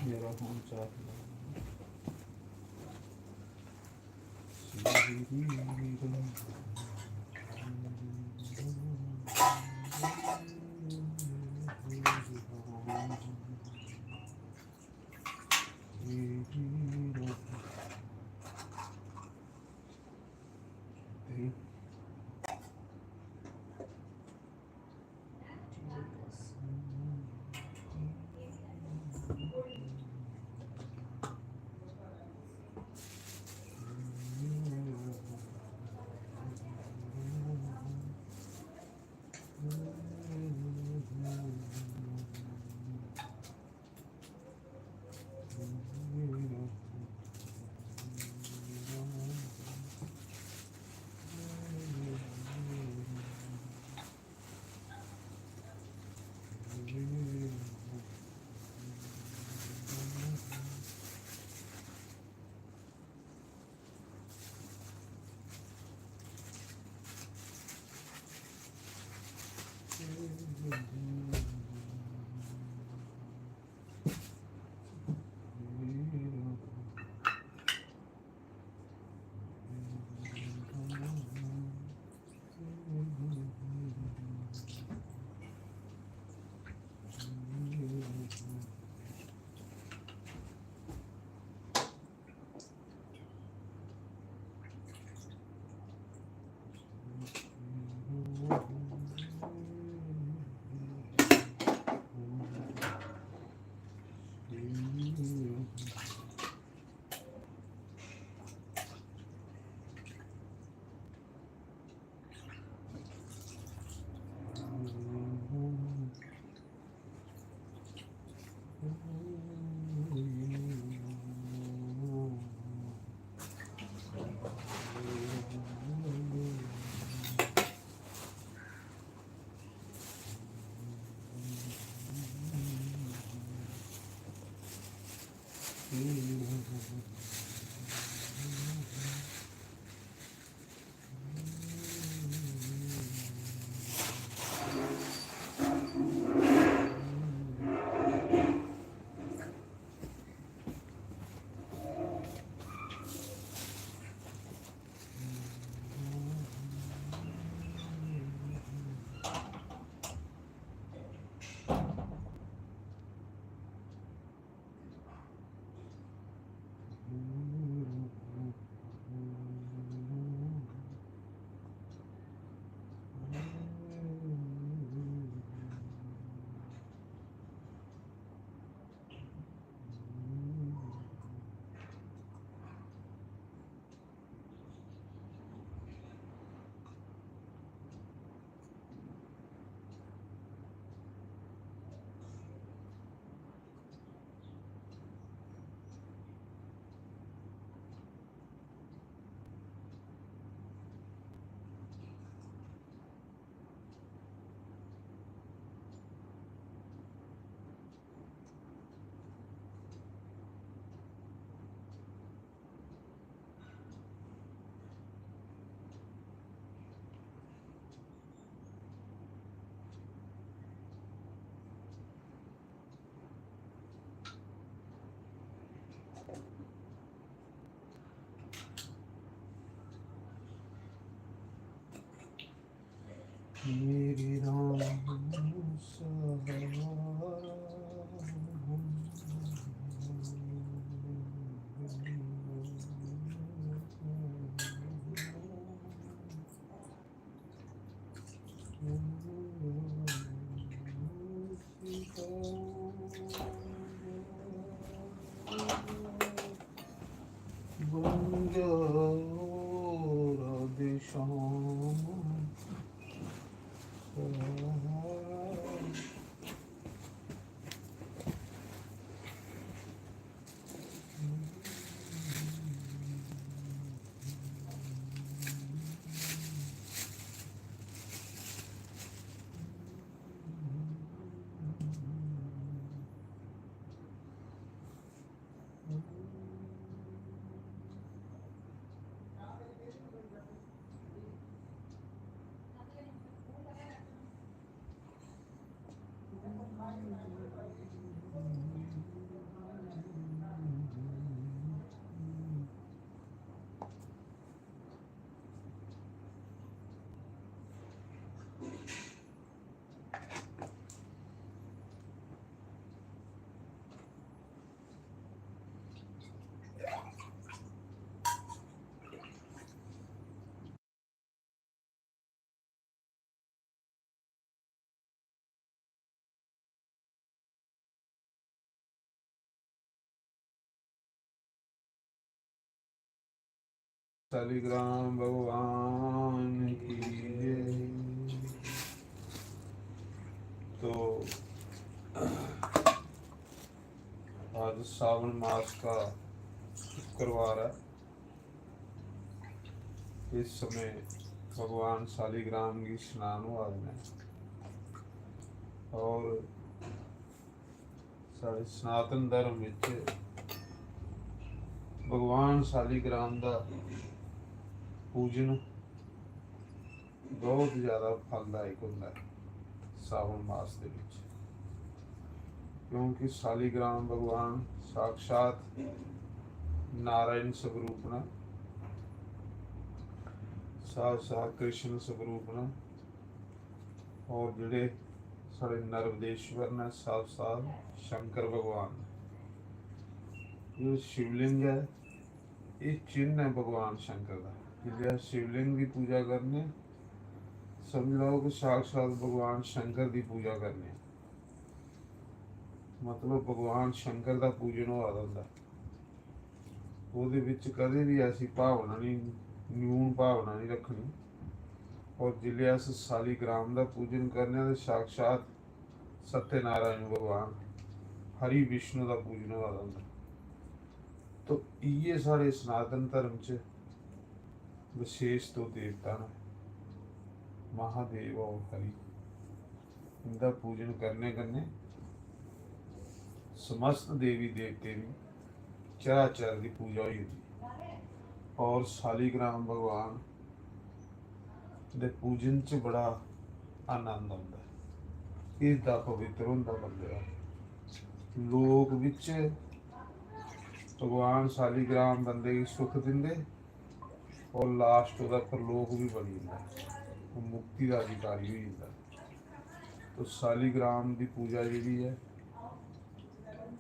ਮੇਰਾ ਹੁਣ ਚਾਹ मेरी राम राधे श्याम शालिग्राम भगवान की जय। तो आज सावन मास का शुक्रवार है। इस समय भगवान शालिग्राम की स्नान हुआ है और साढ़े सनातन धर्म विच भगवान शालिग्राम का पूजन बहुत ज़्यादा फलदायक होता है सावन मास के विच, क्योंकि शालिग्राम भगवान साक्षात नारायण स्वरूप ने, साक्षात कृष्ण स्वरूप ने, और जिहड़े साढ़े नर्वदेश्वर ने साक्षात शंकर भगवान। जो शिवलिंग है ये चिन्ह है भगवान शंकर का। जिसले शिवलिंग की पूजा करने समझ लो कि साक्षात भगवान शंकर की पूजा करने, मतलब भगवान शंकर का पूजन हो रहा होंदा। कदे भी ऐसी भावना नहीं, न्यून भावना नहीं रखनी। और जिले अस शालिग्राम का पूजन करने तो साक्षात सत्यनारायण भगवान हरि विष्णु का पूजन हो रहा होंदा। तो ये साढ़े सनातन धर्म च विशेष तो देवता ने महादेव और हरि, इनका पूजन करने कन्ने समस्त देवी देवते भी चराचर की पूजा हुई होती। और शालिग्राम भगवान दे पूजन च बड़ा आनंद आता है। इसका पवित्र होंदा बंदे दा। लोक विच भगवान शालिग्राम बंदे की सुख दिंदे और लास्ट का प्रलोक भी बनी जाता, मुक्ति का अधिकारी हो जाता। तो शालिग्राम की पूजा जी है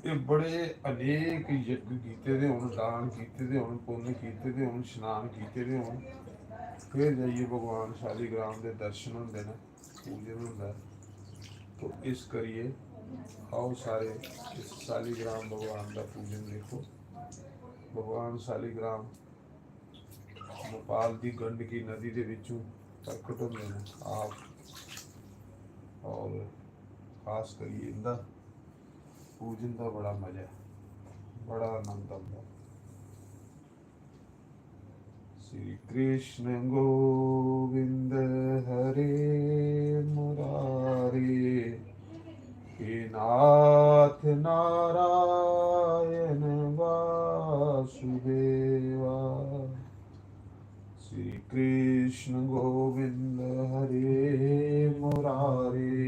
ये बड़े अनेक यज्ञ किए हो, दान किए हो, पुण्य किए हो, स्नान किए हो, फिर जाइए भगवान शालिग्राम के दर्शन होंगे ने, पूजन होंगे। तो इस करिए आओ सारे इस शालिग्राम भगवान का पूजन देखो। भगवान शालिग्राम नेपाल की गंडकी नदी के विचों प्रकट होंगे हैं आप, और खास करिए इनका पूजन का बड़ा मजा है, बड़ा आनंद आता। श्री कृष्ण गोविंद हरे मुरारे, हे नाथ नारायण वासुदेवा। श्री कृष्ण गोविंद हरे मुरारे,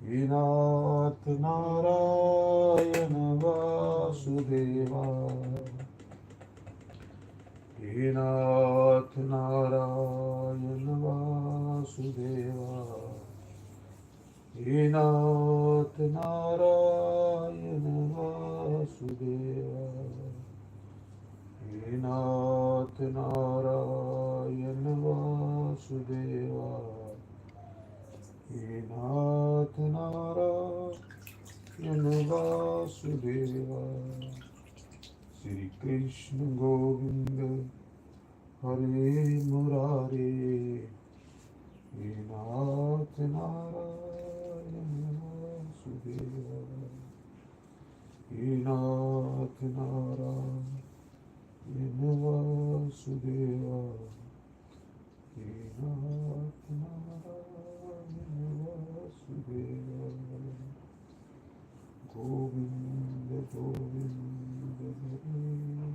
हे नाथ नारायण वासुदेवा। हे नाथ नारायण वासुदेवा, हे नाथ नारायण वासुदेवा, हे नाथ नारायण वासुदेवा, हे नाथ नारायण वासुदेवा। श्री कृष्ण गोविंद हरे मुरारे, हे नाथ नारायण वासुदेवा, हे नाथ नारायण वासुदेवा, हे नाथ नारायण वासुदेवा। गोविंद गोविंद हरे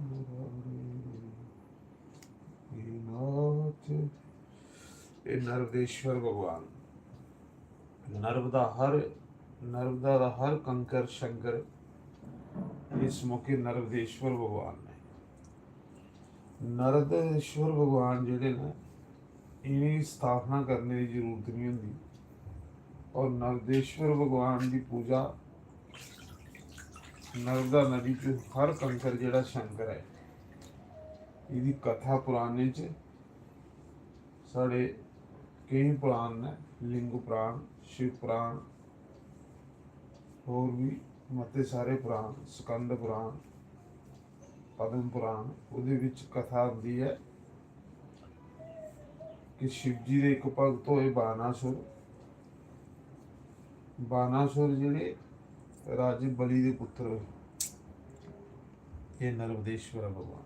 मुरारे, हे नाथ। ये नर्वदेश्वर भगवान, नर्मदा का हर कंकर शंकर इस मौके नर्वदेश्वर भगवान ने। नर्वदेश्वर भगवान जिहड़े ने इन्हीं स्थापना करने की जरूरत नहीं होंदी। और नर्वदेश्वर भगवान की पूजा नर्मदा नदी च हर कंकर जिहड़ा शंकर है, इसकी कथा पुराने च साढ़े कई पुराण ने, लिंग पुराण, शिव पुराण, और भी मते सारे पुराण, स्कंद पुराण, ਪਦਮ ਪੁਰਾਣ, ਉਹਦੇ ਵਿੱਚ ਕਥਾ ਹੁੰਦੀ ਹੈ ਕਿ ਸ਼ਿਵ ਜੀ ਦੇ ਇੱਕ ਭਗਤ ਹੋਏ ਬਾਨਾਸੁਰ। ਬਾਨਾਸੁਰ ਜਿਹੜੇ ਰਾਜੇ ਬਲੀ ਦੇ ਪੁੱਤਰ ਹੋਏ, ਇਹ ਨਰਮਦੇਸ਼ਵਰ ਭਗਵਾਨ।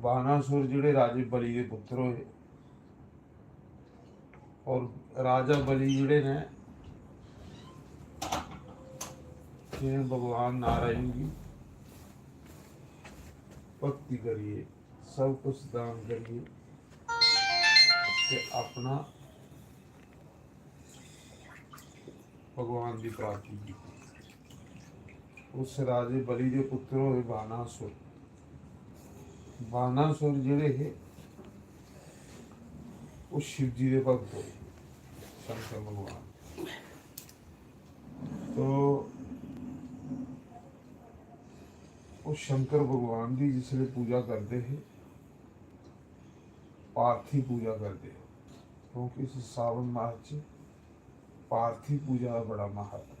ਬਾਨਾਸੁਰ ਜਿਹੜੇ ਰਾਜੇ ਬਲੀ ਦੇ ਪੁੱਤਰ ਹੋਏ, ਔਰ ਰਾਜਾ ਬਲੀ ਜਿਹੜੇ ਨੇ ਜਿਵੇਂ भगवान नारायण की भक्ति करिए, सब कुछ दान करिए ते अपना भगवान की प्राप्ति की। उस राजे बलि के पुत्र होए बानासुर। बानासुर जिहड़े है वो शिव जी के भगत होए, शंकर भगवान। तो वो शंकर भगवान की जिसले पूजा करते हैं, पार्थी पूजा करते हैं, क्योंकि इस सावन माह च पार्थी पूजा का बड़ा महत्व है।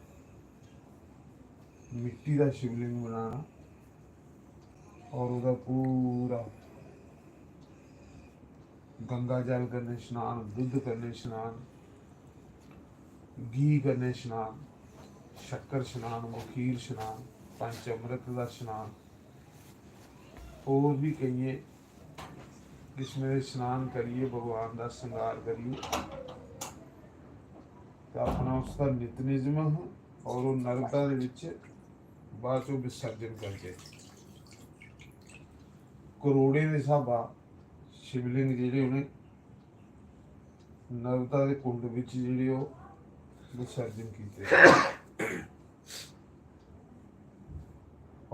मिट्टी का शिवलिंग बनाना और उसका पूरा गंगा जल करने स्नान, दुध करने स्नान, घी करने स्नान, शक्कर स्नान, मखीर स्नान, पंच अमृत का स्नान, और भी कई जिसमें स्नान करिए, भगवान का श्रृंगार करिए, तो अपना उसका नितनिजम है। और वो नर्मदा के बाद चो विसर्जन करके करोड़े के हिसाबा शिवलिंग जिहड़े उन्हें नर्मदा के कुंड विच जिहड़े वो विसर्जन किए।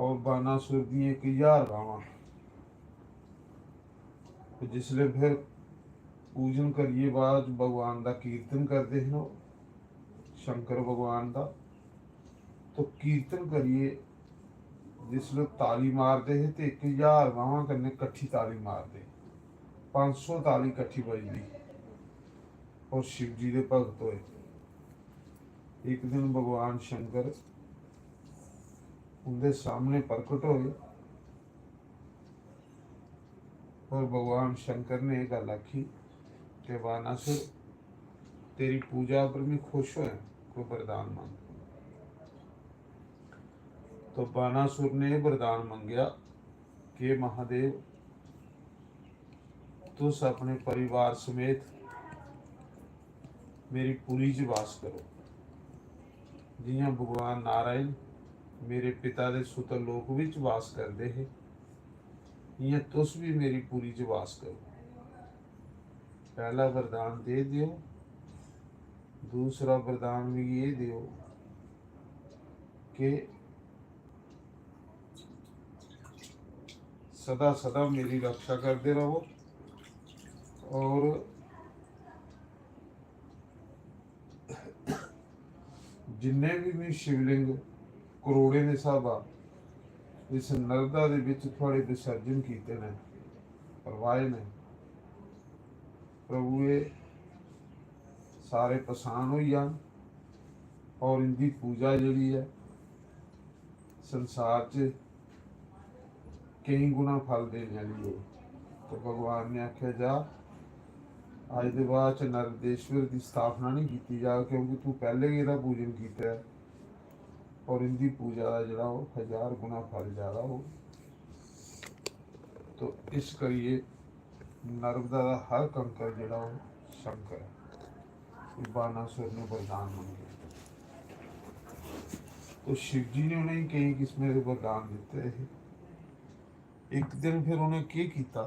और बानासुर दी 1000 गावां जिसले फिर पूजन करिए बाद भगवान का कीर्तन करते हैं शंकर भगवान का। तो कीर्तन करिए जिसले ताली मारते हैं तो 1000 गावां कन्ने कट्ठी ताली मारते, 500 ताली कट्ठी बजदी। और शिव जी के भगत होए। एक दिन भगवान शंकर उनके सामने प्रकट होए और भगवान शंकर ने एक गल आखी कि बानासुर तेरी पूजा पर मैं खुश होया, कोई वरदान मांग। तो बानासुर ने वरदान मंगया कि महादेव तुस अपने परिवार समेत मेरी पुरी च वास करो, जियां भगवान नारायण मेरे पिता दे सुतर लोक विच वास करते हैं, इयां तुस भी मेरी पुरी च वास करो। पहला वरदान दे दियो, दूसरा वरदान भी ये दियो कि सदा सदा मेरी रक्षा करते रहो। और जिन्ने भी शिवलिंग करोड़े के हिसाबा इस नर्मदा दे विच थोड़े विसर्जन किए ने, करवाए ने, प्रभु ये सारे पछाण हो जान और इनकी पूजा जिहड़ी है संसार च कई गुना फल देने वाली है। तो भगवान ने आख्या जा अज के बाद च नरदेश्वर की स्थापना नहीं की जा, क्योंकि तू पहले ही इहदा पूजन किया है और इनकी पूजा का जोड़ा 1000 गुना फल ज़्यादा हो। तो इस करिए नर्मदा का हर कंकर जोड़ा शंकर है। बानासुर ने वरदान मंगे तो शिव जी ने उन्हें कई किस्म के वरदान दिते हैं। एक दिन फिर उन्हें क्या किया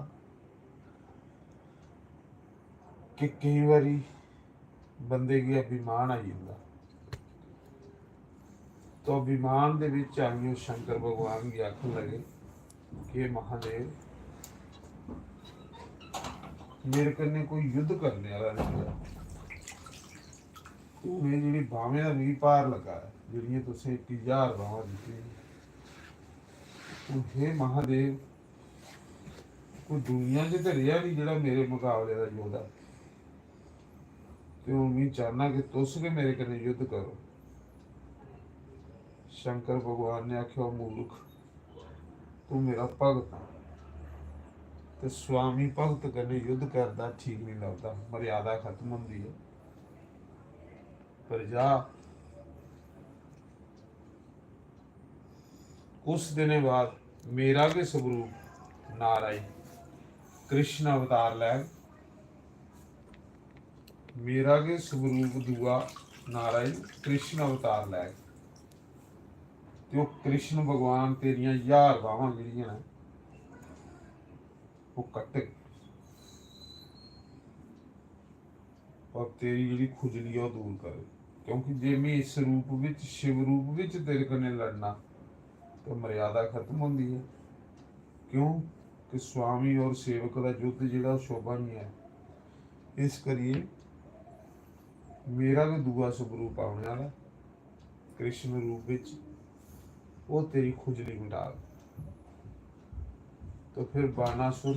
कि कई बारी बंदे की अभिमान आ जाता, तो अभिमान दे विच आइयो शंकर भगवान की आखन लगे कि महादेव मेरे कन्ने कोई युद्ध करने वाला नहीं है, उन्हें जी बावें का भी भार लगा है, जी तुसें 1000 बावां दी। हे महादेव कोई दुनिया च तो रहा नहीं जो मेरे मुकाबले का योद्धा, तो मैं चाहना कि तुस के मेरे कन्ने युद्ध करो। शंकर भगवान ने आख्या मूर्ख तू मेरा भगत है ते स्वामी भगत कन्नै युद्ध करदा ठीक नहीं लगता, मर्यादा खत्म होंदी है। पर जा कुछ दिन बाद मेरा भी स्वरूप नारायण कृष्ण अवतार लै, मेरा के स्वरूप दूआ नारायण कृष्ण अवतार लै ते ओह कृष्ण भगवान तेरियां 1000 बाहां जिहड़ियां ने वो कट्टे और तेरी जिहड़ी खुजली है दूर करे, क्योंकि जे मैं इस रूप विच शिव रूप विच तेरे कन्नै लड़ना तो मर्यादा खत्म होंदी है। क्यों कि स्वामी और सेवक का युद्ध जिहड़ा शोभा नहीं है। इस करिए मेरा भी दूआ स्वरूप आने वाला कृष्ण रूप विच, वो तेरी खुजली मिटा दे। तो फिर बानासुर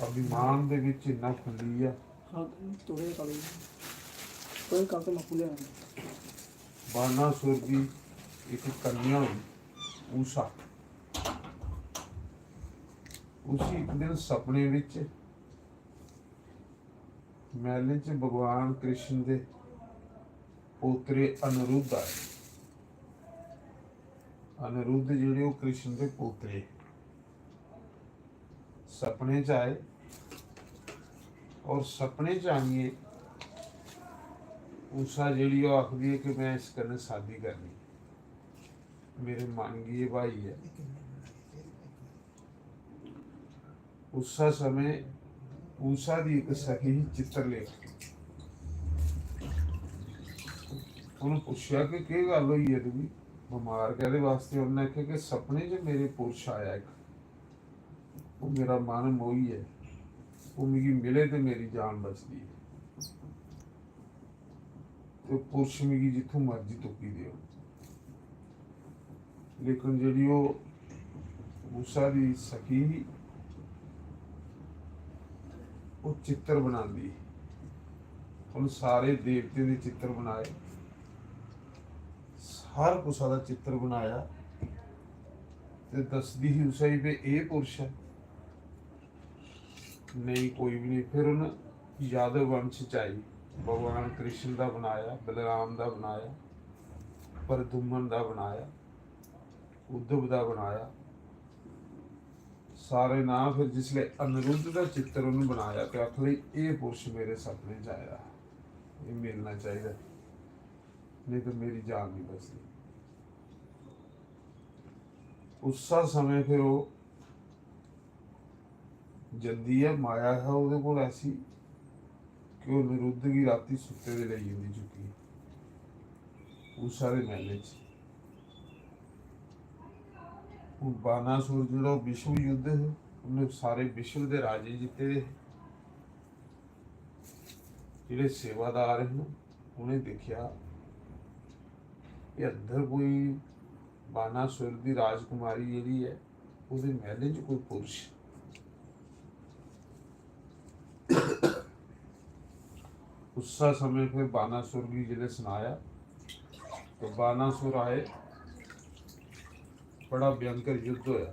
अभिमान दे विच इन्ना खुली है। बानासुर की एक कन्या हुई उषा, उसी एक दिन सपने विच महल च भगवान कृष्ण दे पोतरे अनिरुद्ध आए। अनिरुद्ध जिहड़े वो कृष्ण दे पोतरे सपने च आए और सपने च आइए उषा जिहड़ी वो आखदी है कि मैं इस कन्नै शादी करनी, मेरे मन की ये भाई है। उषा समय उषा दी एक सखी ही चित्रलेख, उन्होंने पूछा कि गल हुई है तुझी बीमार कहते वास्ते। उन्हें आख्या कि सपने च मेरे पुरुष आया एक, वो मेरा मन मोही है, वो मिगी मिले तो मेरी जान बचती है, तो पुरुष मिगी जिथों मर्जी तुकी दे। लेकिन जी वो उषा दी सखी ही वो चित्र बना दी, उन सारे देवते के चित्र बनाए, हर कुसा का चित्र बनाया ते दसदी ही उषा ही पे ये पुरुष है, नहीं कोई भी नहीं। फिर उन्हें यादव वंश चाहिए भगवान कृष्ण का बनाया, बलराम का बनाया, परदुमन का बनाया, उद्धव का बनाया, सारे नाम। फिर जिसले अनिरुद्ध का चित्र उन्हें बनाया तो आख ली ये पुरुष मेरे सपने च आया, ये मिलना चाहिए, नहीं तो मेरी जान नहीं बचती। उस समय फिर वो जल्दी है माया है वो को ऐसी कि वो अनिरुद्ध की राती सुते दे ले जाती चुकी उस सारे महल च। बानासुर जो विश्व युद्ध है उन्हें सारे विश्व के राजे जीते दे, जिहड़े सेवादार हैं उन्हें देखा कि अंदर कोई बानासुर की राजकुमारी जिहड़ी है उसके महल च कोई पुरुष। उस समय फिर बानासुर की जिले सुनाया तो बानासुर आए, बड़ा भयंकर युद्ध होया।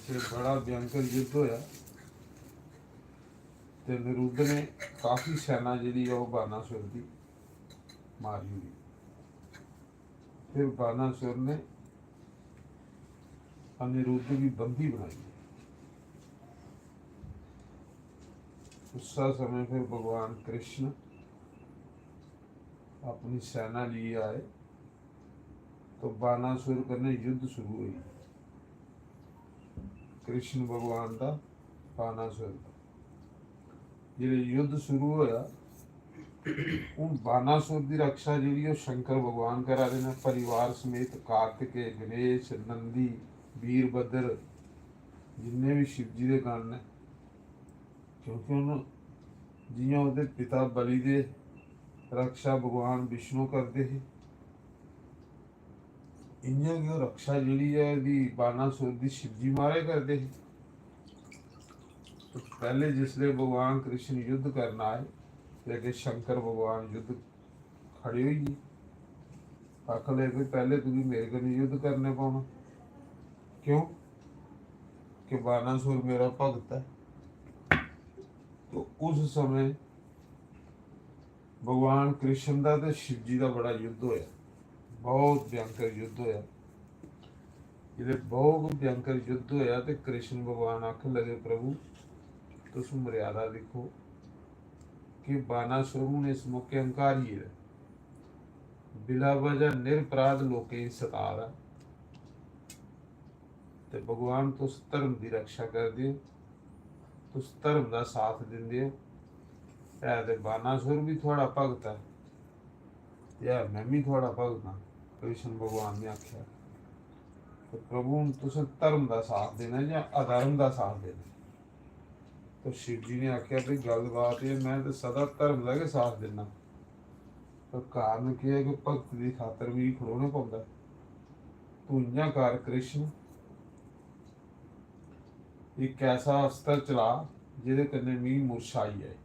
बड़ा भयंकर युद्ध होया तो अनिरुद्ध ने काफी सेना जी बानासुर की मारी हुई। फिर बानासुर ने अनिरुद्ध की बंदी बनाई। उस समय फिर भगवान कृष्ण अपनी सेना लिए आए तो बानासुर करने युद्ध शुरू हुई, कृष्ण भगवान का बानासुर का जिहड़े युद्ध शुरू होया। उन बानासुर की रक्षा जी शंकर भगवान करा रहे हैं, परिवार समेत कार्तिकेय, गणेश, नंदी, वीरभद्र, जिन्ने भी शिव जी के गण ने। क्योंकि उन्होंने जियां उहदे पिता बलि दे रक्षा भगवान विष्णु करते हैं, इयां की रक्षा जी है बानासुर की शिव जी महाराज करते हैं। तो पहले जिसले भगवान कृष्ण युद्ध करना आए तो अगे शंकर भगवान युद्ध खड़े होइए, आख ले भी पहले तुझे मेरे कन्नै युद्ध करने पाना। क्यों कि बानासुर मेरा भगत है। तो उस समय भगवान कृष्ण का तो शिव जी का बड़ा युद्ध होया, बहुत भयंकर युद्ध होया। जिसे बहुत भयंकर युद्ध होया तो कृष्ण भगवान आखन लगे प्रभु तुम मर्यादा देखो कि बानासुर ने इस मौके हंकार ही है, बिला वजह निरपराध लोकें सता रहा। तो भगवान तुस धर्म की रक्षा कर दियो, तुस धर्म का साथ देंदे हो। है तो बानासुर भी थोड़ा भगत है, या मैं भी थोड़ा भगत हाँ, कृष्ण भगवान ने आख्या। तो प्रभु हुण तुसें धर्म का साथ देना या अधर्म का साथ देना। तो शिव जी ने आख्या भी गल बात है मैं तो सदा धर्म का साथ देना, पर कारण क्या है कि भगत की खातर भी खड़ोना पौंदा। तू इयां कर कृष्ण, एक ऐसा अस्त्र चला जिहदे कन्नै मिगी मूर्छा आई जाए,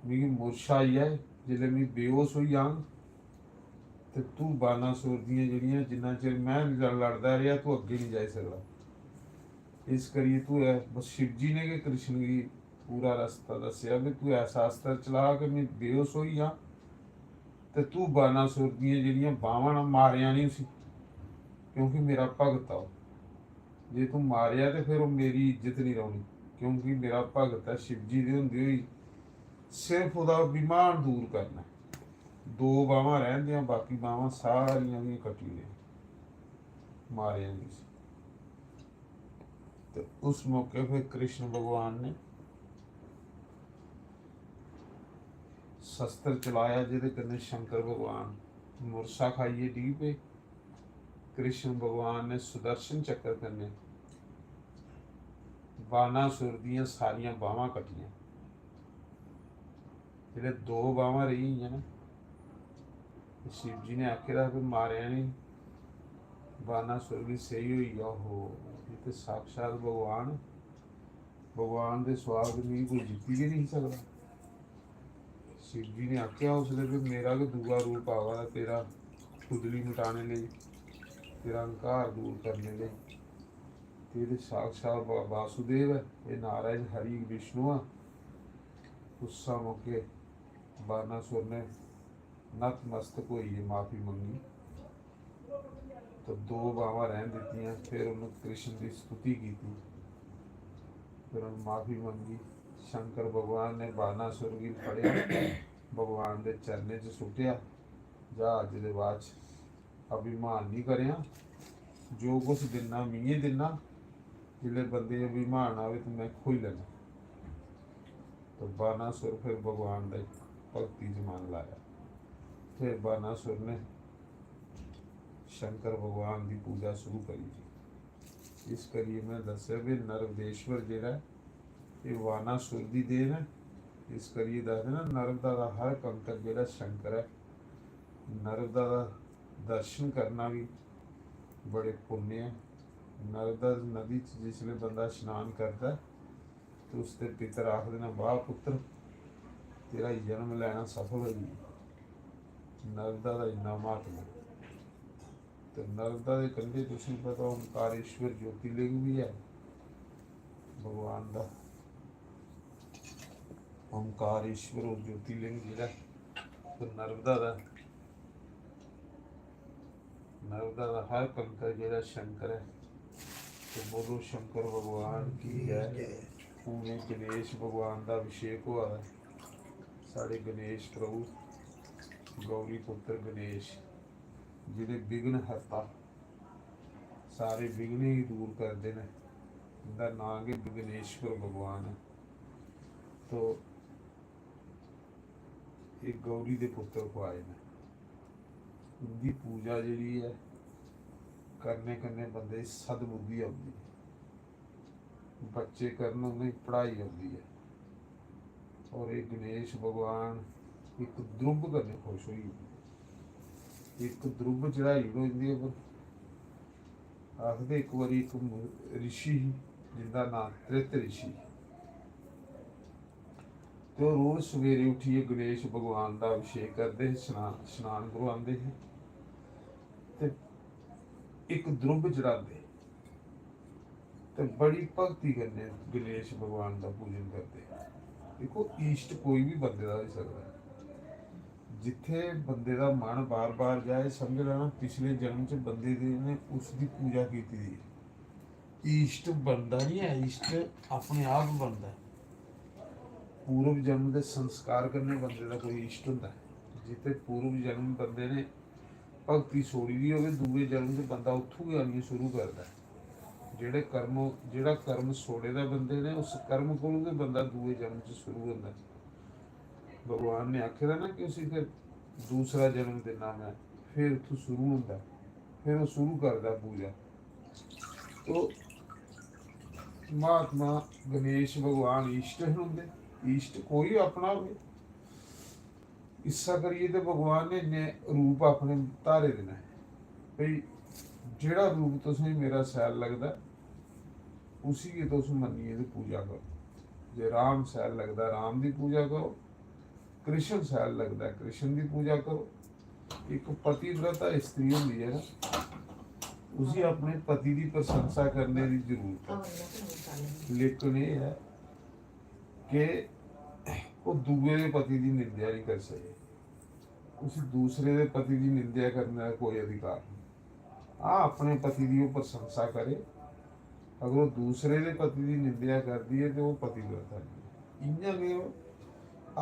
मिगी मूर्छा आई जाए, जिसले मैं बेहोश हो जांग तो तू बानासुर दियां जिहड़ियां जिन्ना चिर मैं लड़दा रहा तू अगे नहीं जा सकदा। इस करिए तू है बस शिव जी ने कि कृष्ण की पूरा रास्ता दसिया भी तू ऐसा अस्त्र चला कि मैं बेहोश हो जा तो तू बानासुर दियां जिहड़ियां बावां ना मारिया नहीं उसी, क्योंकि मेरा भगत आ। जे तू मारिया तो फिर मेरी इज्जत नहीं रौनी, क्योंकि मेरा भगत है शिव जी दे हुंदे होई सिर्फ उहदा अभिमान दूर करना। दो बावां रहंदियां बाकी बावां सारियां भी कटी ने मारिया नहीं सी। तो उस मौके फिर कृष्ण भगवान ने शस्त्र चलाया जिहदे कन्नै शंकर भगवान मूर्छा खाइए डिग पे। कृष्ण भगवान ने सुदर्शन चक्र कन्नै बानासुर दियां सारियां बावां कटियां। जिहड़े दो बावां रही होईयां ना, शिव जी ने आखे दा कि मारिया नहीं, बानासुर भी सही होई गया। हो ये तो साक्षात भगवान, भगवान के स्वाग मिगी कोई जित्ती भी नहीं सकता। शिव जी ने आख्या उसने भी मेरा भी दूआ रूप आवा तेरा खुदली मिटाने लिए, तेरा अहंकार दूर करने लिए। तेरे साक्षात वासुदेव है, ये नारायण हरि विष्णु है। उस मौके बानासुर ने नतमस्तक होइए माफी मंगी, तो दो बावां रहन दित्तियां। फिर उन्हें कृष्ण की स्तुति की, फिर उन्हें माफी मंगी। शंकर भगवान ने बानासुर की फड़िया, भगवान के चरने च सुटिया, जा अज दे बाद अभिमान नहीं करिया, जो कुछ दिना मीए दिना, जिले बंदे अभिमान आवे तो मैं खोई लेना। तो बानासुर फिर भगवान का भगती च मन लाया। फिर बानासुर ने शंकर भगवान की पूजा शुरू करी। इस करिए मैं दसिया भी नरदेश्वर जिहड़ा ये बानासुर की देन है। इस करिए दस ना नर्मदा का हर कंकर जिहड़ा शंकर है। नर्मदा का दर्शन करना भी बड़े पुण्य है। नर्मदा नदी च जिसले बंदा स्नान करता है तो उसके पितर आखदे ने वाह पुत्र तेरा जन्म लेना सफल हो गया। नर्मदा का इन्ना महत्व है। तो नर्मदा के कंढे तुसीं पता ओंकारेश्वर ज्योतिर्लिंग भी है भगवान का। ओंकारेश्वर और ज्योतिर्लिंग जिहड़ा तो नर्मदा का हर कंकर जिहड़ा शंकर है। तो बोलो शंकर भगवान की जय। उन्हें गणेश भगवान का अभिषेक हुआ है। साढ़े गणेश प्रभु गौरी पुत्र गणेश जिहड़े विघ्न हरता, सारे विघ्न ही दूर करते हैं। इनका नाम ही विघ्नेश्वर भगवान है। तो एक गौरी के पुत्र को आए हैं। इनकी पूजा जी है करने कन्ने बंदे सदबुद्धि आती है, बच्चे करन उन्हें पढ़ाई आती है। और एक गणेश भगवान एक द्रुब करने खुश हुई, एक द्रुब चढ़ाई होती है। ਆਖਦੇ ਇੱਕ ਵਾਰੀ ਇੱਕ ਰਿਸ਼ੀ ਸੀ ਜਿੰਦਾ ਨਾਮ ਤ੍ਰਿਤ ਰਿਸ਼ੀ, ਤੇ ਉਹ ਰੋਜ਼ ਸਵੇਰੇ ਉੱਠੀਏ ਗਣੇਸ਼ ਭਗਵਾਨ ਦਾ ਅਭਿਸ਼ੇਕ ਕਰਦੇ, ਇਸ਼ਨਾਨ ਕਰਵਾਉਂਦੇ ਸੀ ਤੇ ਇੱਕ ਦਰੁੱਬ ਚੜਾਉਂਦੇ ਤੇ ਬੜੀ ਭਗਤੀ ਕਰਨੇ ਗਣੇਸ਼ ਭਗਵਾਨ ਦਾ ਪੂਜਨ ਕਰਦੇ। ਦੇਖੋ ਈਸ਼ਟ ਕੋਈ ਵੀ ਬੰਦੇ ਦਾ ਹੋ ਸਕਦਾ, ਜਿੱਥੇ ਬੰਦੇ ਦਾ ਮਨ ਬਾਰ-ਬਾਰ ਜਾਏ ਸਮਝ ਲੈਣਾ ਪਿਛਲੇ ਜਨਮ 'ਚ ਬੰਦੇ ਦੇ ਨੇ ਉਸ ਦੀ ਪੂਜਾ ਕੀਤੀ ਦੀ। ਈਸ਼ਟ ਬਣਦਾ ਨਹੀਂ ਹੈ, ਈਸ਼ਟ ਆਪਣੇ ਆਪ ਬਣਦਾ। ਪੂਰਵ ਜਨਮ ਦੇ ਸੰਸਕਾਰ ਕਰਨੇ ਬੰਦੇ ਦਾ ਕੋਈ ਈਸ਼ਟ ਹੁੰਦਾ। ਜਿੱਥੇ ਪੂਰਵ ਜਨਮ ਬੰਦੇ ਨੇ ਭਗਤੀ ਛੋੜੀ ਦੀ ਹੋਵੇ, ਦੂਏ ਜਨਮ 'ਚ ਬੰਦਾ ਉੱਥੋਂ ਹੀ ਆਉਣੀ ਸ਼ੁਰੂ ਕਰਦਾ। ਜਿਹੜਾ ਕਰਮ ਛੋੜੇ ਦਾ ਬੰਦੇ ਨੇ ਉਸ ਕਰਮ ਕੋਲੋਂ ਬੰਦਾ ਦੂਏ ਜਨਮ 'ਚ ਸ਼ੁਰੂ ਹੁੰਦਾ। ਭਗਵਾਨ ਨੇ ਆਖਿਆ ਨਾ ਕਿ ਅਸੀਂ ਫਿਰ ਦੂਸਰਾ ਜਨਮ ਦੇਣਾ ਮੈਂ, ਫਿਰ ਉੱਥੋਂ ਸ਼ੁਰੂ ਹੁੰਦਾ, ਫਿਰ ਉਹ ਸ਼ੁਰੂ ਕਰਦਾ ਪੂਜਾ। ਤੋ ਮਹਾਤਮਾ ਗਣੇਸ਼ ਭਗਵਾਨ ਈਸ਼ਟ ਹੁੰਦੇ, ਈਸ਼ਟ ਕੋਈ ਆਪਣਾ ਹੋਵੇ। ਇਸਾ ਕਰੀਏ ਤੇ ਭਗਵਾਨ ਨੇ ਇੰਨੇ ਰੂਪ ਆਪਣੇ ਧਾਰੇ ਦੇਣਾ ਭਈ ਜਿਹੜਾ ਰੂਪ ਤੁਸੀਂ ਮੇਰਾ ਸੈਲ ਲੱਗਦਾ ਉसी की तुम मनिए तो पूजा करो। जे राम सैल लगता राम की पूजा करो, कृष्ण सैल लगता कृष्ण की पूजा करो। एक पतिव्रता स्त्री होती है ना, उसी अपने पति की प्रशंसा करने की जरूरत है, लेकिन ये है कि वो दूसरे के पति की निंदा नहीं कर सके, उस दूसरे के पति की निंदा करने का कोई अधिकार नहीं। हाँ अपने पति की वो प्रशंसा करे, अगर वो दूसरे के पति की निंदा करती है तो वो पतिव्रता नहीं। इन्हें नहीं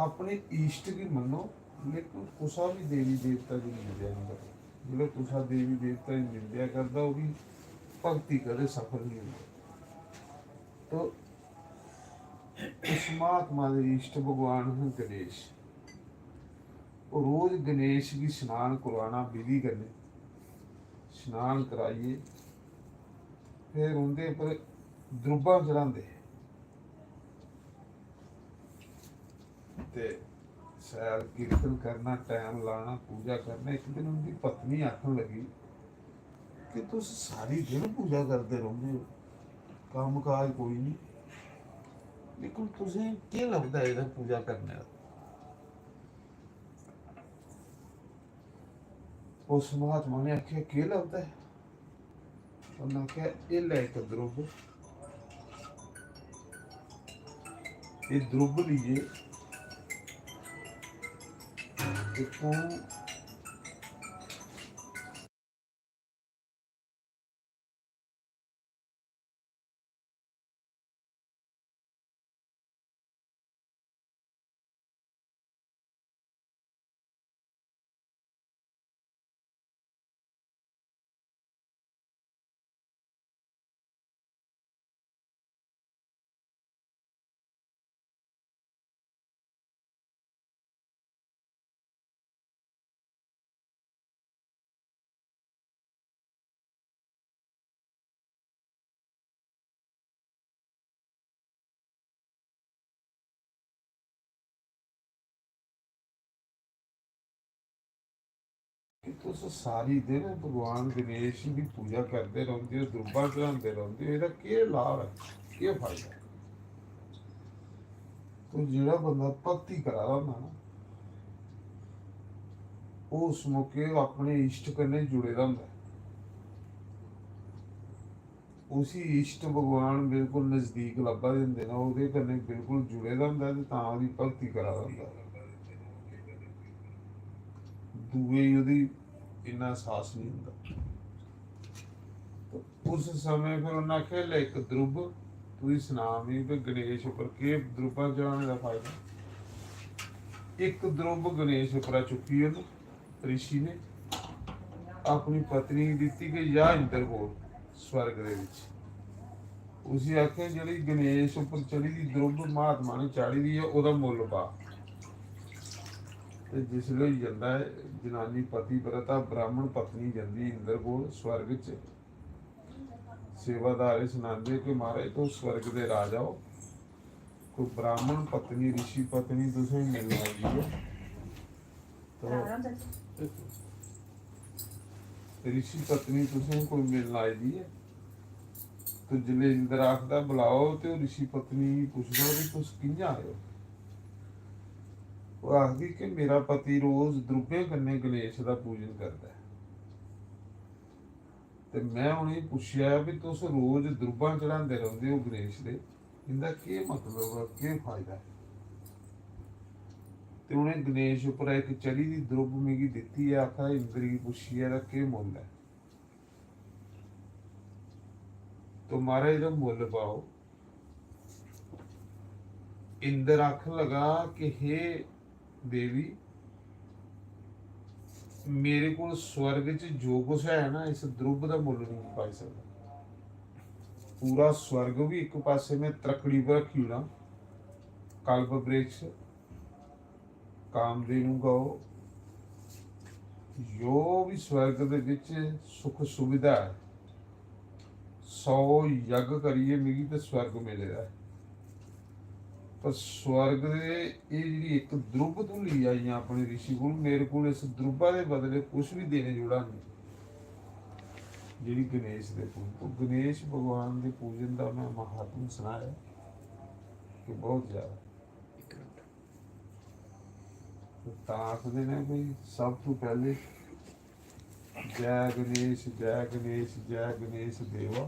अपने इष्ट की मनो, लेकिन कुसा भी देवी देवता की निंदा नहीं करो। जो कुसा देवी देवता की निंदा करता वो भी भक्ति करे सफल नहीं होता। तो उस महात्मा के इष्ट भगवान हैं गणेश, और रोज गणेश की स्नान करवाना, विधि करने स्नान कराइए, फिर उनके उपर द्रुब्बा चढ़ाते ते सैर कीर्तन करना, टाइम लाना, पूजा करना। एक दिन उनकी पत्नी आखन लगी कि तुम सारी दिन पूजा करते रहोगे, काम काज कोई नहीं, लेकिन तुसें क्या लगता है इधर पूजा करने का? उस महात्मा ने आख्या क्या लगता है? उन्हें आख्या ये लै एक द्रुब, ये द्रुब लीजिए तू कि तुस सारी दिन भगवान गणेश की पूजा करते रहते हो, द्रुब्बा चढ़ाते रहते हो, इसका क्या लाभ है, क्या फायदा? तो जिहड़ा बंदा भक्ति करा रहा होंदा ना, वो उस मौके अपने इष्ट कन्नै जुड़े दा होंदा, उसी इष्ट भगवान बिल्कुल नज़दीक लब्भा दे हुंदे ने, ओहदे कन्नै बिल्कुल जुड़े दा होंदा ते तां ओहदी भक्ति करा दा होंदा। दूए ओहदी इन्ना एहसास नहीं होंदा। तो उस समय फिर उन्हें आख्या ले एक द्रुब तू सुना भी कि गणेश उपर के द्रुब्बा चढ़ाने का फायदा। एक द्रुब गणेश उपर चुकी उन्हें ऋषि ने अपनी पत्नी की दी कि जा इंदर बोल स्वर्ग दे विच। उसी आख्या जी गणेश उपर चढ़ी दी द्रुब महात्मा ने चाड़ी दी है वह मुल पा। तो जिसले जाता है जनानी पतिव्रता ब्राह्मण पत्नी जाती इंदर कोल स्वर्ग च, सेवादार सुनाते कि महाराज तो स्वर्ग के राजा हो, कोई ब्राह्मण पत्नी ऋषि पत्नी तुसें मिलने आई है, तो ऋषि पत्नी तुसें कोई मिलने आई है तो जिले इंद्र आखदा बुलाओ तो ऋषि पत्नी पुछदा भी तुस कि'यां आए हो। वो आखदी कि मेरा पति रोज द्रुब्बे कन्नै गणेश दा पूजन करदा है ते मैं उ'नेंगी पुच्छेआ भी तुस रोज द्रुब्बां चढ़ांदे रौंह्दे हो गणेश दे, इंदा केह् मतलब है, केह् फायदा है। ते उ'नें गणेश उप्पर इक चढ़ी दी द्रुब्ब मिगी दित्ती है, आखा इंद्र गी पुच्छियै एह्दा केह् मुल्ल है। तो महाराज एह्दा मुल्ल पाओ। इंद्र आखन लगा कि हे देवी, मेरे को स्वर्ग च जो कुछ है ना, इस द्रुब्ब का मुल्ल नहीं पाई सकता। पूरा स्वर्ग भी एक पासे में त्रकड़ी पर रखी ओड़ा, कल्प वृक्ष, कामधेनु गौ, जो भी स्वर्ग दे विच सुख सुविधा है, 100 यज्ञ करिए मिगी तो स्वर्ग मिलेगा है। पर स्वर्ग दे ये जिहड़ी एक द्रुब्ब तू ली आई अपने ऋषि को, मेरे को इस द्रुब्बा के बदले कुछ भी देने जोड़ा नहीं। जिहड़ी गणेश दे पूजन, तो गणेश भगवान के पूजन का मैं महात्म सुनाया कि बहुत ज्यादा। तो आखते ने भी सब तो पहले जय गणेश जय गणेश जय गणेश देवा,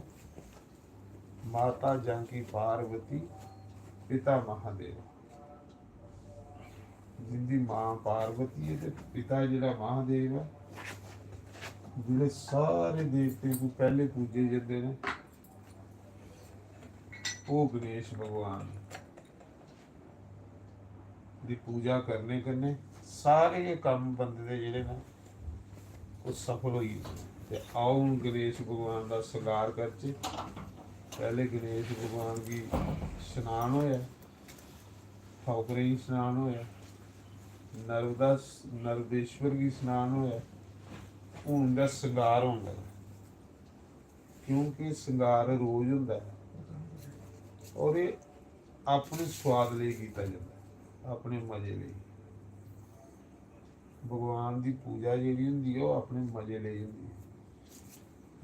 माता जानकी पार्वती पिता महादेव। जिंदी मां पार्वती है तो पिता जिहड़ा महादेव है, जिहड़े सारे देवते को पहले पूजे जाते हैं वो गणेश भगवान की पूजा करने कन्ने सारे ये काम बंदे दे जिहड़े ने वो सफल होई। ते आओ हुण गणेश भगवान का श्रृंगार करचे। पहले गणेश भगवान की स्नान होया, ठौकरे ही स्नान होया, नर्मदेश्वर की स्नान होया, हुण उनका श्रृंगार होने लगा। क्योंकि श्रृंगार रोज होंदा है और ये अपने स्वाद लिए किया जाता है, अपने मजे लिए। भगवान की पूजा जिहड़ी हुंदी है वो अपने मजे लिए हुंदी है।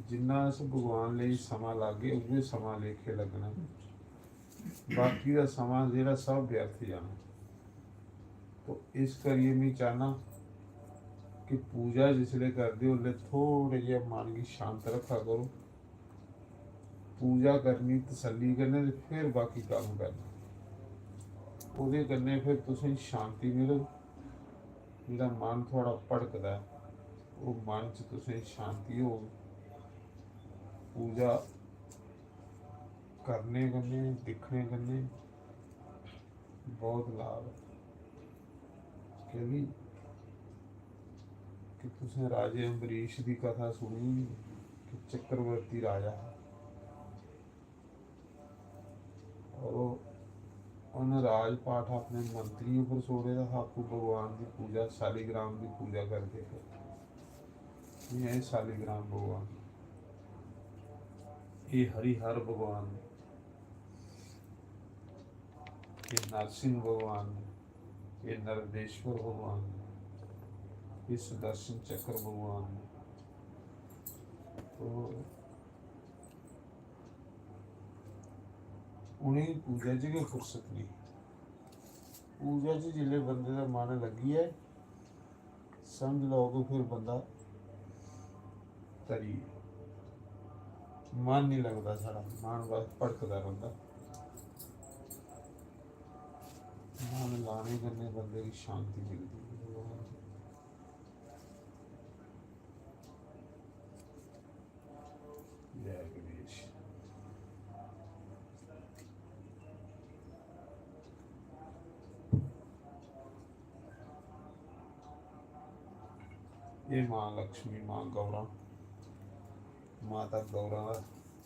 जिन्ना अस भगवान लिए समा लागे उहे समा लेखे लगना, बाकी का समा जिहड़ा सब व्यर्थ जाना। तो इस करिए मैं चाहना कि पूजा जिसले करते हो उसले थोड़े जिहा मन की शांत रखा करो। पूजा करनी तसल्ली करने ते फिर बाकी काम करना, ਉਹਦੇ कन्नै फिर तुसें शांति मिलग। जिहड़ा मन थोड़ा भड़कदा वो मन च तुसें शांति हो। पूजा करने कन्नै दिखने कन्नै बहुत लाभ है। कि तुसें राजे अम्बरीश की कथा सुनी कि चक्रवर्ती राजा है और उन्हें राजपाठ अपने मंत्रियों पर छोड़े था, आपको भगवान की पूजा शालिग्राम की पूजा करके ये शालिग्राम भगवान, ये हरिहर भगवान, ये नरसिंह भगवान, ये नरदेश्वर भगवान, ये सुदर्शन चक्र भगवान। तो उन्हें पूजा च गै फुर्सत नहीं। पूजा च जिसले बंदे का मन लगी है समझ लो कि फिर बंदा तरी, मन नहीं लगता साड़ा, मन बस भड़कता रहता। मन लाने कन्नै बंदे की शांति मिलती है। जय गणेश। ये माँ लक्ष्मी, माँ गौरा, माता गौरा का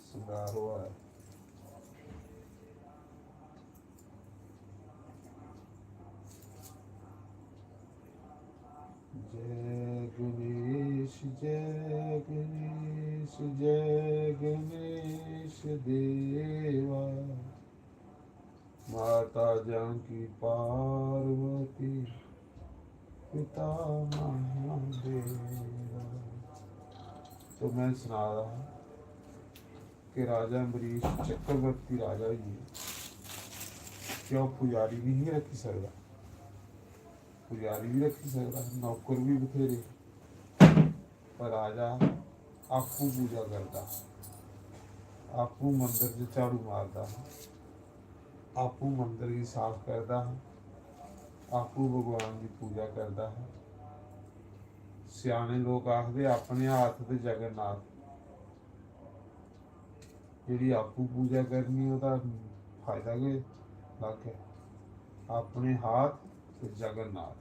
श्रृंगार हुआ है। जय गणेश जय गणेश जय गणेश देवा, माता जानकी पार्वती पिता महादेवा। तो मैं सुना रहा कि राजा अम्बरीश चक्रवर्ती राजा ही है, क्यों पुजारी नहीं रखी सकता, पुजारी भी रखी सकता, नौकर भी बथेरे, पर राजा आपू पूजा करता, आपू मंदिर च झाड़ू मारता, आपू मंदिर की साफ करता है, आपू भगवान की पूजा करता है। सियाने लोग आखते अपने हाथ ते जगन्नाथ, जी आपू पूजा करनी वह फायदा के लग है, अपने हाथ ते जगन्नाथ।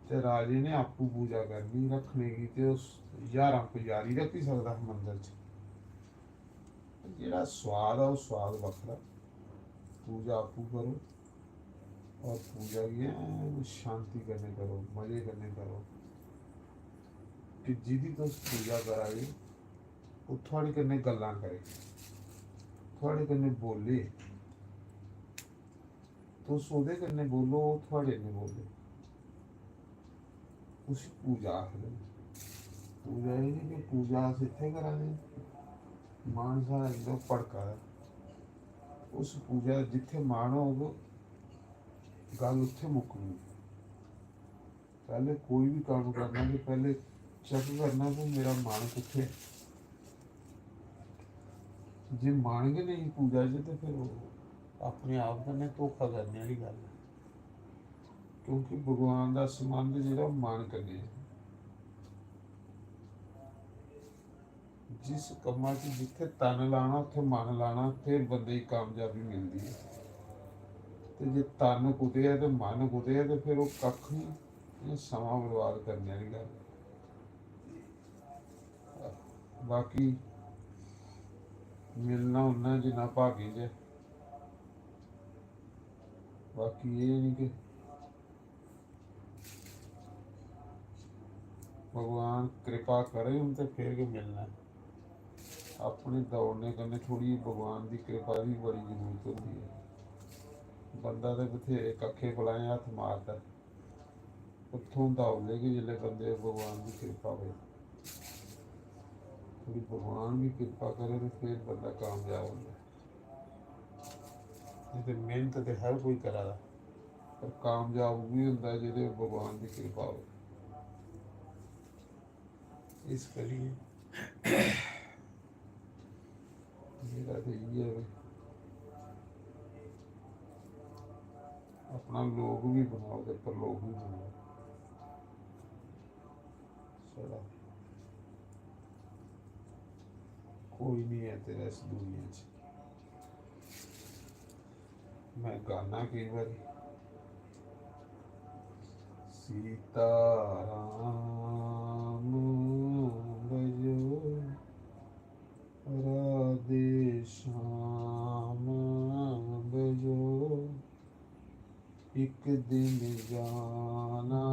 ते राजे ने आपू पूजा करनी रखने की, तो उस 11 पुजारी रख ही सकता मंदिर च। जेड़ा स्वाद है वो स्वाद वखरा, पूजा आपू करो और पूजा की शांति करने करो, मजे करने करो, कि जिदी तुस पूजा कराए वो थोड़े कन्नै गल्लां करे, थोड़े कन्नै बोले, तुस ओहदे कन्नै बोलो वो थोड़े कन्नै बोले, उसी पूजा आखदे। पूजा ही नहीं कि पूजा अस इत्थे करा दे, मन साढ़ा इन्ना भड़का दा, उस पूजा जिथे मन होग गल उत्थे मुकनी। पहले कोई भी काम करना कि पहले चेक करना कि मेरा मन कित्थे, जे मन गै नहीं पूजा च तो फिर अपने आप कन्नै धोखा करने वाली गल है, क्योंकि भगवान का संबंध जो मन कन्नै है। जिस कम्मा च जिथे तन लाना उत्थे मन लाना, फिर बंदे की कामयाबी मिलती है। तो जे तन कुतै है तो मन कुतै है तो फिर वो कख नहीं, समा बर्बाद करने वाली गल। बाकी मिलना उन्ना जिन्ना भागे च, बाकी ये नहीं कि भगवान कृपा करे उन तो फिर के मिलना है। अपने दौड़ने कन्नै थोड़ी भगवान की कृपा की बड़ी जरूरत होती है। बंदा तो बथेरे कखे पलाए हथ मारता, उत्थों दौड़े कि जिसले बंदे भगवान की कृपा हो, थोड़ी भगवान की कृपा करे तो फिर बंदा कामयाब होता। नहीं तो मेहनत तो हर कोई करा दा, पर कामयाब भी होंदा जिहदे भगवान की कृपा हो। इस करिए मेरा तो इयै है, अपना लोग भी बनाओ तो परलोक भी बनाओ। सारा कोई नहीं है तेरा इस दुनिया च। मैं गाना कई बार सीता राम भजो राधे श्याम भजो, एक दिन जाना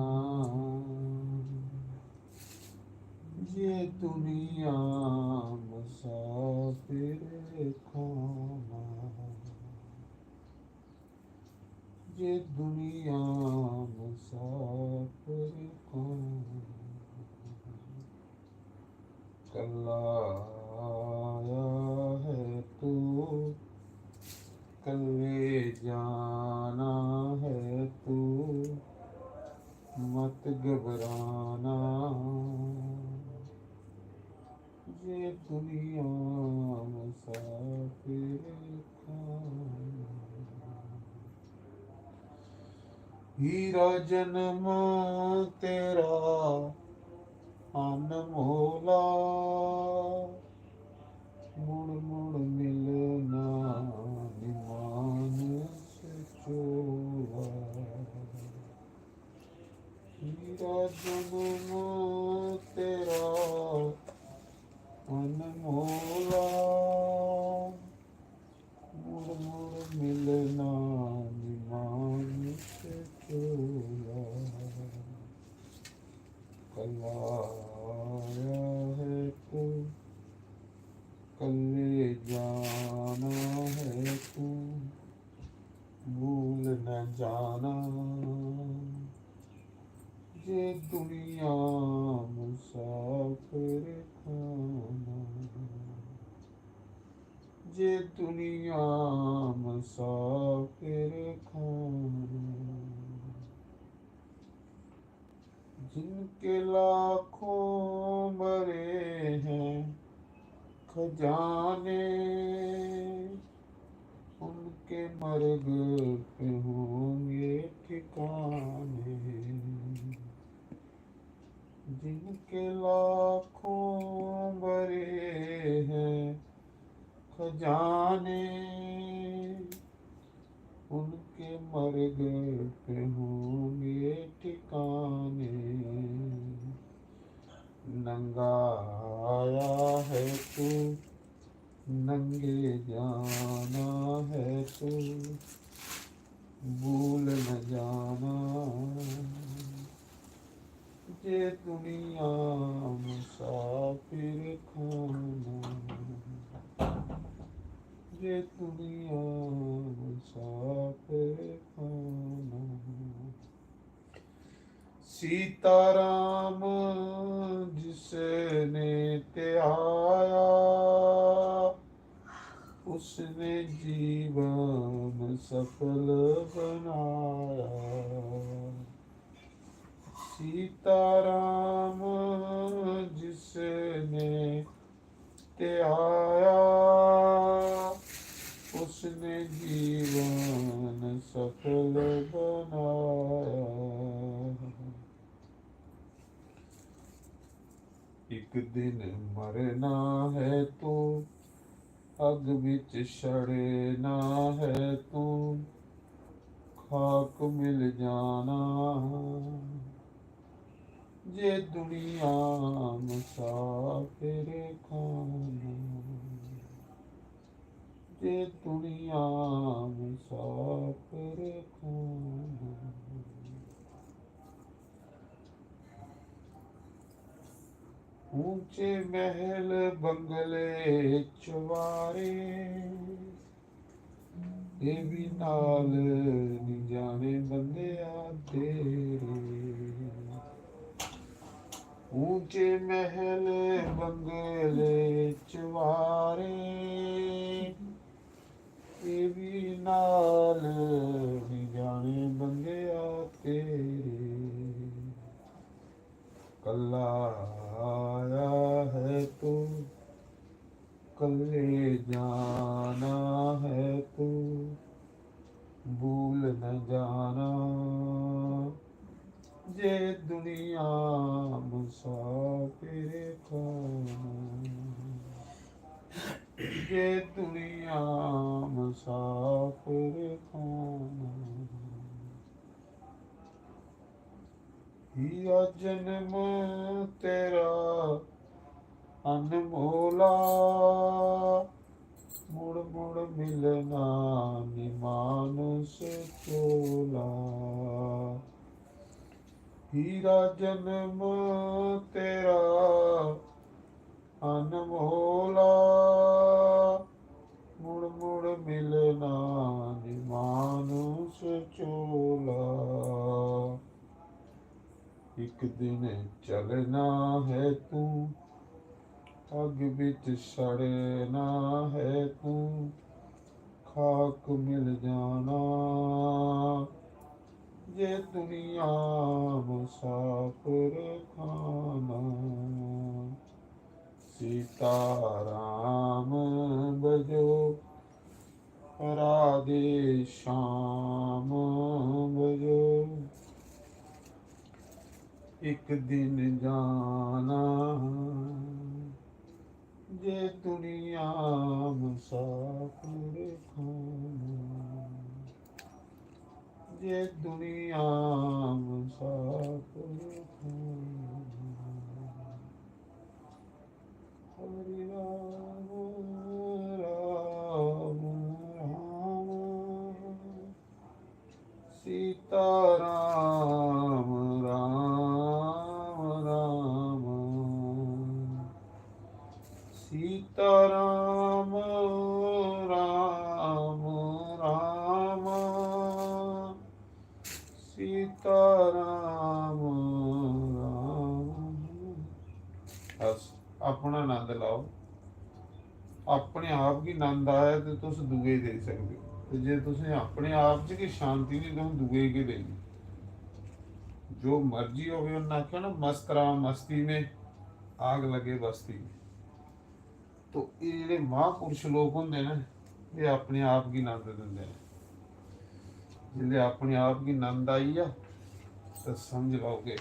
ये दुनिया मुसाफिर खाना, ये दुनिया मुसाफिर खाना, कल आया है तो कल ले जाना है तो मत घबराना, ये दुनिया मुसाफिर खाना। हीरा जन्म तेरा अनमोला, मुड़ मुड़ मिलना निमान से चोला, हीरा जन्म तेरा अनमोला, मुड़ मुड़ मिलना निमान से चोला, कल आया है तो कल ले जाना है तू, भूल न जाना, ये दुनिया मुसाफिर खाना। जे दुनिया मुसाफिर खाना, जिनके लाखों भरे हैं खजाने, उनके मर्ग पे होंगे ठिकाने। जिनके लाखों भरे हैं खजाने, उनके मर्ग पे होंगे ठिकाने। नंगा आया है तू, नंगे जाना है तू, भूल न जाना। ये दुनिया मुसाफिर खाना, ये दुनिया मुसाफिर खाना। सीताराम जिसने त्याया, उसने जीवन सफल बनाया। सीताराम जिसने त्याया, उसने जीवन सफल बनाया। एक दिन मरना है तो अग विच सड़ना है तू, खाक मिल जाना। ये दुनिया मुसाफिर खाना, ये दुनिया मुसाफिर खाना। ऊंचे महल बंगले चवारे, ये भी नाल नी जाने बंदिया तेरे। ऊंचे महल बंगले चवारे, ये भी नाल नी जाने बंदिया तेरे। कल्ला आया है तू, कल्ले जाना है तू, भूल न जाना। ये दुनिया मुसाफिर खाना, ये दुनिया मुसाफिर खाना। हिया जन्म तेरा अनमोला, मुड़ मुड़ मिलना नि मानुष चोला। हीरा जन्म तेरा अनमोला, मुड़ मुड़ मिलना नि मानुष चोला। एक दिन चलना है तू, अग बिच सड़ना है तू, खाक मिल जाना। ये दुनिया मुसाफिर खाना। सीताराम बजो राधे श्याम बजो, एक दिन जाना। ये दुनिया मुसाफिर खाना, ये दुनिया मुसाफिर खाना। हरि राम राम राम, सीता राम राम राम, सीता राम राम राम, सीता राम राम। बस अपना आनंद लाओ। ਆਪਣੇ ਆਪ ਕੀ ਆਨੰਦ ਆਇਆ ਤੇ ਤੁਸੀਂ ਦੂਏ ਦੇ ਸਕਦੇ ਹੋ, ਤੇ ਜੇ ਤੁਸੀਂ ਆਪਣੇ ਆਪ 'ਚ ਕੀ ਸ਼ਾਂਤੀ ਨਹੀਂ, ਤੁਸੀਂ ਦੂਏ ਕੀ ਦੇਣੀ। ਜੋ मर्जी होवे, उन्होंने आख्या ना मस्त राम मस्ती में आग लगे बस्ती में। तो ये ਜਿਹੜੇ ਮਹਾਂਪੁਰਸ਼ ਲੋਕ ਹੁੰਦੇ ਨੇ, ਇਹ ਆਪਣੇ ਆਪ ਕੀ ਆਨੰਦ ਦਿੰਦੇ ਨੇ। ਜਿਹੜੇ ਆਪਣੇ ਆਪ ਕੀ ਆਨੰਦ ਆਈ ਆ ਤਾਂ ਸਮਝ ਲਓਗੇ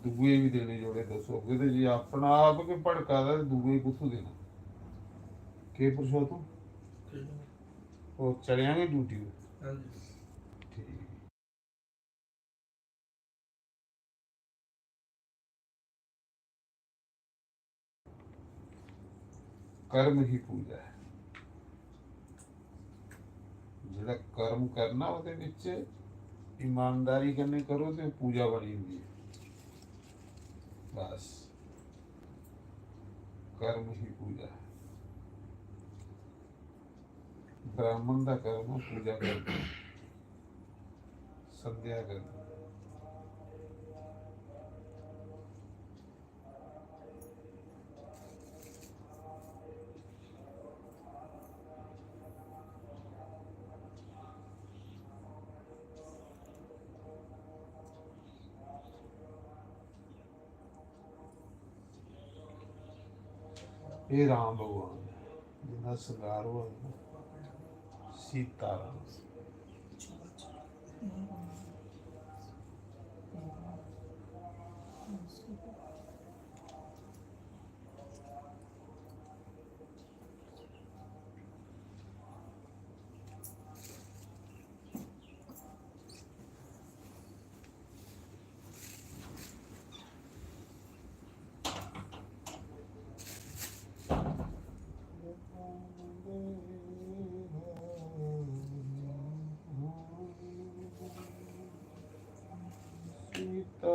ਦੂਏ ਵੀ ਦੇਣੇ ਜੋੜੇ ਦੱਸੋਗੇ। ਤੇ ਜੇ ਆਪਣਾ ਆਪ ਕੇ ਭੜਕਾਦਾ ਤੇ ਦੂਏ ਕਿੱਥੋਂ ਦੇਣਾ। ਕਿ ਪੁਰਸ਼ੋਤਮ ਉਹ ਚਲਿਆਂਗੇ ਡਿਊਟੀ ਤੇ। ਠੀਕ। कर्म ही पूजा है। ਜਿਹੜਾ ਕਰਮ ਕਰਨਾ ਉਹਦੇ ਵਿੱਚ ईमानदारी करने करो तो पूजा बनी हुई है। बस कर्म ही पूजा है। ब्राह्मण का कर्म है पूजा करना, संध्या करना। ये राम भगवान जिन्ना श्रृंगार हुआ है ना, सीता राम। सीता